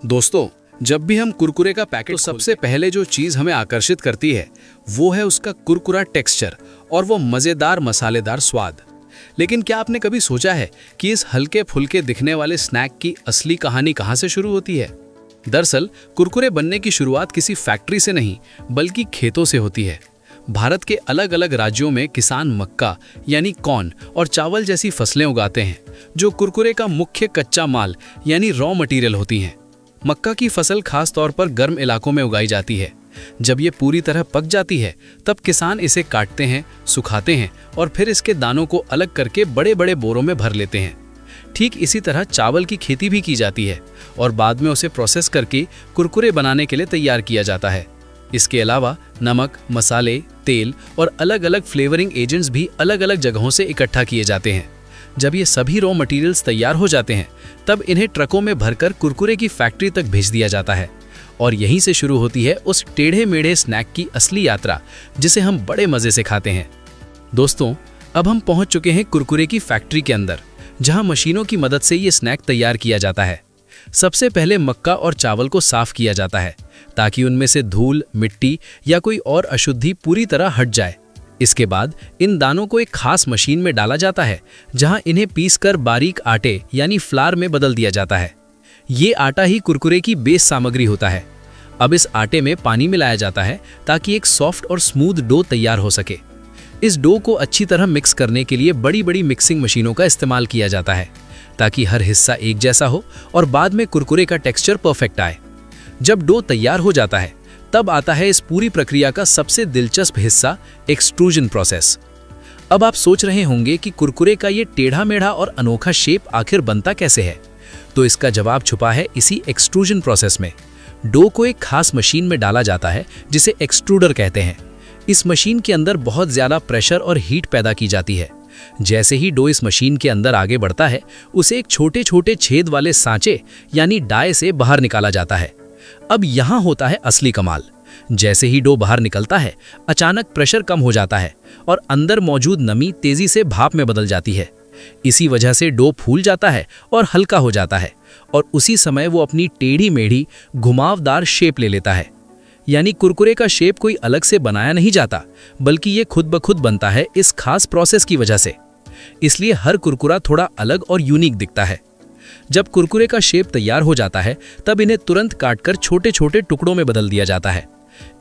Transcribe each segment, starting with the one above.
दोस्तों, जब भी हम कुरकुरे का पैकेट तो सबसे पहले जो चीज़ हमें आकर्षित करती है वो है उसका कुरकुरा टेक्सचर और वो मज़ेदार मसालेदार स्वाद। लेकिन क्या आपने कभी सोचा है कि इस हल्के फुल्के दिखने वाले स्नैक की असली कहानी कहाँ से शुरू होती है? दरअसल कुरकुरे बनने की शुरुआत किसी फैक्ट्री से नहीं बल्कि खेतों से होती है। भारत के अलग अलग राज्यों में किसान मक्का यानी कॉर्न और चावल जैसी फसलें उगाते हैं जो कुरकुरे का मुख्य कच्चा माल यानी रॉ मटेरियल होती हैं। मक्का की फसल खास तौर पर गर्म इलाकों में उगाई जाती है। जब ये पूरी तरह पक जाती है तब किसान इसे काटते हैं, सुखाते हैं और फिर इसके दानों को अलग करके बड़े बड़े बोरों में भर लेते हैं। ठीक इसी तरह चावल की खेती भी की जाती है और बाद में उसे प्रोसेस करके कुरकुरे बनाने के लिए तैयार किया जाता है। इसके अलावा नमक, मसाले, तेल और अलग अलग फ्लेवरिंग एजेंट्स भी अलग अलग जगहों से इकट्ठा किए जाते हैं। जब ये सभी रॉ मटेरियल्स तैयार हो जाते हैं तब इन्हें ट्रकों में भरकर कुरकुरे की फैक्ट्री तक भेज दिया जाता है और यहीं से शुरू होती है उस टेढ़े मेढ़े स्नैक की असली यात्रा जिसे हम बड़े मज़े से खाते हैं। दोस्तों, अब हम पहुंच चुके हैं कुरकुरे की फैक्ट्री के अंदर, जहां मशीनों की मदद से ये स्नैक तैयार किया जाता है। सबसे पहले मक्का और चावल को साफ किया जाता है ताकि उनमें से धूल, मिट्टी या कोई और अशुद्धि पूरी तरह हट जाए। इसके बाद इन दानों को एक खास मशीन में डाला जाता है जहां इन्हें पीसकर बारीक आटे यानी फ्लार में बदल दिया जाता है। ये आटा ही कुरकुरे की बेस सामग्री होता है। अब इस आटे में पानी मिलाया जाता है ताकि एक सॉफ्ट और स्मूथ डो तैयार हो सके। इस डो को अच्छी तरह मिक्स करने के लिए बड़ी बड़ी मिक्सिंग मशीनों का इस्तेमाल किया जाता है ताकि हर हिस्सा एक जैसा हो और बाद में कुरकुरे का टेक्सचर परफेक्ट आए। जब डो तैयार हो जाता है तब आता है इस पूरी प्रक्रिया का सबसे दिलचस्प हिस्सा, एक्सट्रूजन प्रोसेस। अब आप सोच रहे होंगे कि कुरकुरे का ये टेढ़ा मेढ़ा और अनोखा शेप आखिर बनता कैसे है? तो इसका जवाब छुपा है इसी एक्सट्रूजन प्रोसेस में। डो को एक खास मशीन में डाला जाता है जिसे एक्सट्रूडर कहते हैं। इस मशीन के अंदर बहुत ज़्यादा प्रेशर और हीट पैदा की जाती है। जैसे ही डो इस मशीन के अंदर आगे बढ़ता है उसे एक छोटे छोटे छेद वाले सांचे यानी डाई से बाहर निकाला जाता है। अब यहाँ होता है असली कमाल। जैसे ही डो बाहर निकलता है अचानक प्रेशर कम हो जाता है और अंदर मौजूद नमी तेजी से भाप में बदल जाती है। इसी वजह से डो फूल जाता है और हल्का हो जाता है और उसी समय वो अपनी टेढ़ी मेढ़ी घुमावदार शेप ले लेता है। यानी कुरकुरे का शेप कोई अलग से बनाया नहीं जाता बल्कि ये खुद ब खुद बनता है इस खास प्रोसेस की वजह से। इसलिए हर कुरकुरा थोड़ा अलग और यूनिक दिखता है। जब कुरकुरे का शेप तैयार हो जाता है तब इन्हें तुरंत काटकर छोटे छोटे टुकड़ों में बदल दिया जाता है।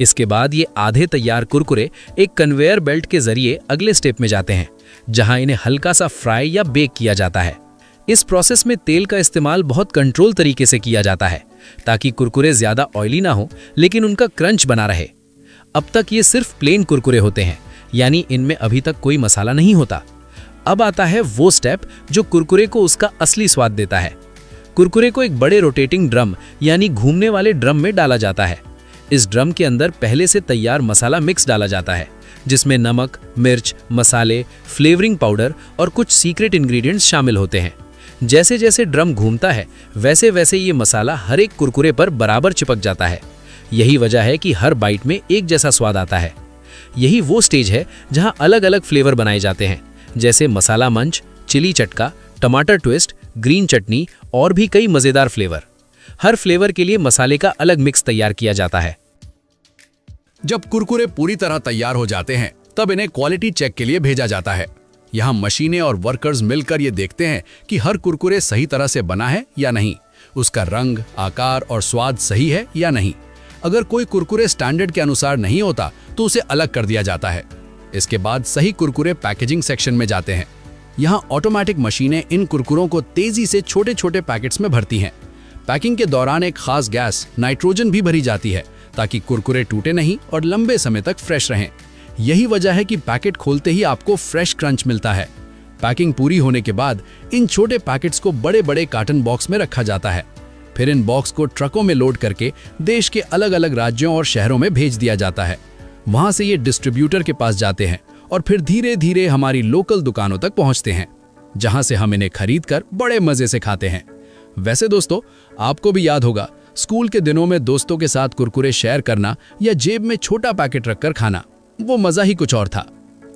इसके बाद ये आधे तैयार कुरकुरे एक कन्वेयर बेल्ट के जरिए अगले स्टेप में जाते हैं जहां इन्हें हल्का सा फ्राई या बेक किया जाता है। इस प्रोसेस में तेल का इस्तेमाल बहुत कंट्रोल तरीके से किया जाता है ताकि कुरकुरे ज्यादा ऑयली ना हो लेकिन उनका क्रंच बना रहे। अब तक ये सिर्फ प्लेन कुरकुरे होते हैं, यानी इनमें अभी तक कोई मसाला नहीं होता। अब आता है वो स्टेप जो कुरकुरे को उसका असली स्वाद देता है। कुरकुरे को एक बड़े रोटेटिंग ड्रम यानी घूमने वाले ड्रम में डाला जाता है। इस ड्रम के अंदर पहले से तैयार मसाला मिक्स डाला जाता है जिसमें नमक, मिर्च, मसाले, फ्लेवरिंग पाउडर और कुछ सीक्रेट इंग्रेडिएंट्स शामिल होते हैं। जैसे जैसे ड्रम घूमता है वैसे वैसे ये मसाला हर एक कुरकुरे पर बराबर चिपक जाता है। यही वजह है कि हर बाइट में एक जैसा स्वाद आता है। यही वो स्टेज है जहां अलग अलग फ्लेवर बनाए जाते हैं जैसे मसाला मंच, चिली चटका, टमाटर ट्विस्ट, ग्रीन चटनी और भी कई मज़ेदार फ्लेवर। हर फ्लेवर के लिए मसाले का अलग मिक्स तैयार किया जाता है। जब कुरकुरे पूरी तरह तैयार हो जाते हैं तब इन्हें क्वालिटी चेक के लिए भेजा जाता है। यहाँ मशीनें और वर्कर्स मिलकर ये देखते हैं कि हर कुरकुरे सही तरह से बना है या नहीं, उसका रंग, आकार और स्वाद सही है या नहीं। अगर कोई कुरकुरे स्टैंडर्ड के अनुसार नहीं होता तो उसे अलग कर दिया जाता है। इसके बाद सही कुरकुरे पैकेजिंग सेक्शन में जाते हैं। यहाँ ऑटोमेटिक मशीनें इन कुरकुरों को तेजी से छोटे छोटे पैकेट्स में भरती हैं। पैकिंग के दौरान एक खास गैस नाइट्रोजन भी भरी जाती है ताकि कुरकुरे टूटे नहीं और लंबे समय तक फ्रेश रहें। यही वजह है कि पैकेट खोलते ही आपको फ्रेश क्रंच मिलता है। पैकिंग पूरी होने के बाद इन छोटे पैकेट्स को बड़े बड़े कार्टन बॉक्स में रखा जाता है। फिर इन बॉक्स को ट्रकों में लोड करके देश के अलग अलग राज्यों और शहरों में भेज दिया जाता है। वहां से ये डिस्ट्रीब्यूटर के पास जाते हैं और फिर धीरे धीरे हमारी लोकल दुकानों तक पहुंचते हैं जहां से हम इन्हें खरीद कर बड़े मजे से खाते हैं। वैसे दोस्तों, आपको भी याद होगा स्कूल के दिनों में दोस्तों के साथ कुरकुरे शेयर करना या जेब में छोटा पैकेट रखकर खाना, वो मजा ही कुछ और था।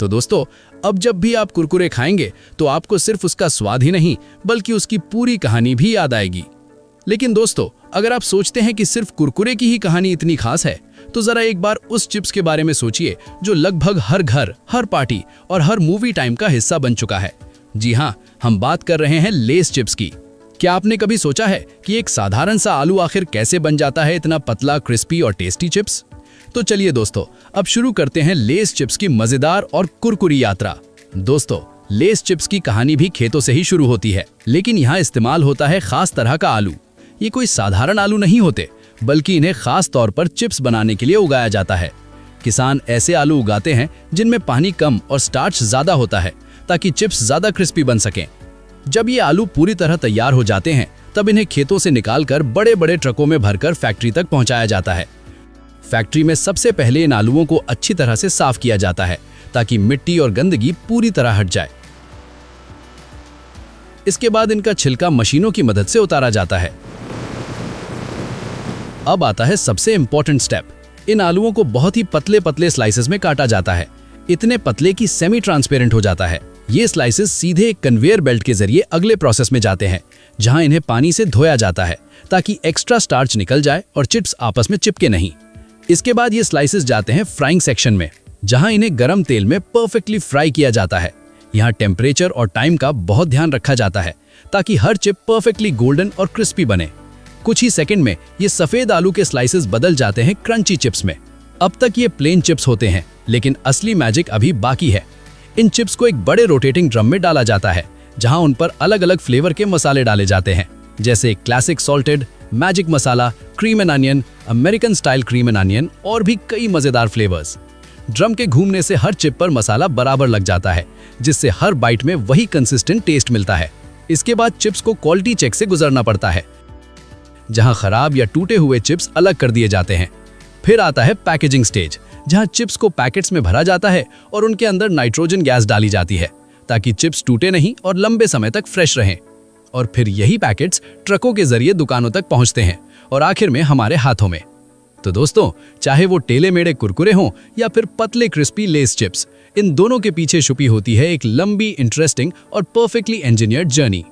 तो दोस्तों, अब जब भी आप कुरकुरे खाएंगे तो आपको सिर्फ उसका स्वाद ही नहीं बल्कि उसकी पूरी कहानी भी याद आएगी। लेकिन दोस्तों, अगर आप सोचते हैं कि सिर्फ कुरकुरे की ही कहानी इतनी खास है, तो जरा एक बार उस चिप्स के बारे में सोचिए जो लगभग हर घर, हर पार्टी और हर मूवी टाइम का हिस्सा बन चुका है। जी हाँ, हम बात कर रहे हैं लेस चिप्स की। क्या आपने कभी सोचा है कि एक साधारण सा आलू आखिर कैसे बन जाता है इतना पतला, क्रिस्पी और टेस्टी चिप्स? तो चलिए दोस्तों, अब शुरू करते हैं लेस चिप्स की मजेदार और कुरकुरी यात्रा। दोस्तों, लेस चिप्स की कहानी भी खेतों से ही शुरू होती है, लेकिन यहाँ इस्तेमाल होता है खास तरह का आलू। ये कोई साधारण आलू नहीं होते, बल्कि इन्हें खास तौर पर चिप्स बनाने के लिए उगाया जाता है। किसान ऐसे आलू उगाते हैं जिनमें पानी कम और स्टार्च ज्यादा होता है, ताकि चिप्स ज्यादा क्रिस्पी बन सकें। जब ये आलू पूरी तरह तैयार हो जाते हैं, तब इन्हें खेतों से निकालकर बड़े बड़े ट्रकों में भरकर फैक्ट्री तक पहुंचाया जाता है। फैक्ट्री में सबसे पहले इन आलूओं को अच्छी तरह से साफ किया जाता है, ताकि मिट्टी और गंदगी पूरी तरह हट जाए। इसके बाद इनका छिलका मशीनों की मदद से उतारा जाता है। अब आता है सबसे इंपॉर्टेंट स्टेप। इन आलूओं को बहुत ही पतले पतले स्लाइसेस में काटा जाता है, इतने पतले कि सेमी ट्रांसपेरेंट हो जाता है। ये स्लाइसेस सीधे एक कन्वेयर बेल्ट के जरिए अगले प्रोसेस में जाते हैं, जहां इन्हें पानी से धोया जाता है ताकि एक्स्ट्रा स्टार्च निकल जाए और चिप्स आपस में चिपके नहीं। इसके बाद ये स्लाइसेस जाते हैं फ्राइंग सेक्शन में, जहां इन्हें गरम तेल में परफेक्टली फ्राई किया जाता है। यहाँ टेम्परेचर और टाइम का बहुत ध्यान रखा जाता है, ताकि हर चिप परफेक्टली गोल्डन और क्रिस्पी बने। कुछ ही सेकंड में ये सफेद आलू के स्लाइसेस बदल जाते हैं क्रंची चिप्स में। अब तक ये प्लेन चिप्स होते हैं, लेकिन असली मैजिक अभी बाकी है। इन चिप्स को एक बड़े रोटेटिंग ड्रम में डाला जाता है, जहां उन पर अलग अलग फ्लेवर के मसाले डाले जाते हैं, जैसे classic salted, magic masala, cream and onion, American style cream and onion और भी कई मजेदार फ्लेवर्स। ड्रम के घूमने से हर चिप पर मसाला बराबर लग जाता है, जिससे हर बाइट में वही कंसिस्टेंट टेस्ट मिलता है। इसके बाद चिप्स को क्वालिटी चेक से गुजरना पड़ता है, जहां खराब या टूटे हुए चिप्स अलग कर दिए जाते हैं। फिर आता है पैकेजिंग स्टेज, जहां चिप्स को पैकेट्स में भरा जाता है और उनके अंदर नाइट्रोजन गैस डाली जाती है, ताकि चिप्स टूटे नहीं और लंबे समय तक फ्रेश रहें। और फिर यही पैकेट्स ट्रकों के जरिए दुकानों तक पहुंचते हैं और आखिर में हमारे हाथों में। तो दोस्तों, चाहे वो टेले मेढ़े कुरकुरे हों या फिर पतले क्रिस्पी लेस चिप्स, इन दोनों के पीछे छुपी होती है एक लंबी, इंटरेस्टिंग और परफेक्टली इंजीनियर्ड जर्नी।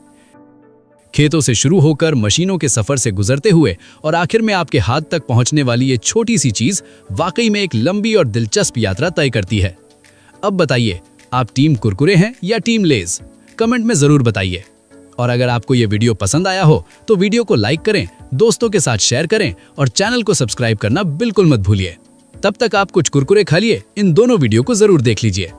खेतों से शुरू होकर मशीनों के सफर से गुजरते हुए और आखिर में आपके हाथ तक पहुंचने वाली ये छोटी सी चीज वाकई में एक लंबी और दिलचस्प यात्रा तय करती है। अब बताइए, आप टीम कुरकुरे हैं या टीम लेज? कमेंट में जरूर बताइए। और अगर आपको ये वीडियो पसंद आया हो तो वीडियो को लाइक करें, दोस्तों के साथ शेयर करें और चैनल को सब्सक्राइब करना बिल्कुल मत भूलिए। तब तक आप कुछ कुरकुरे खा लिए, इन दोनों वीडियो को जरूर देख लीजिए।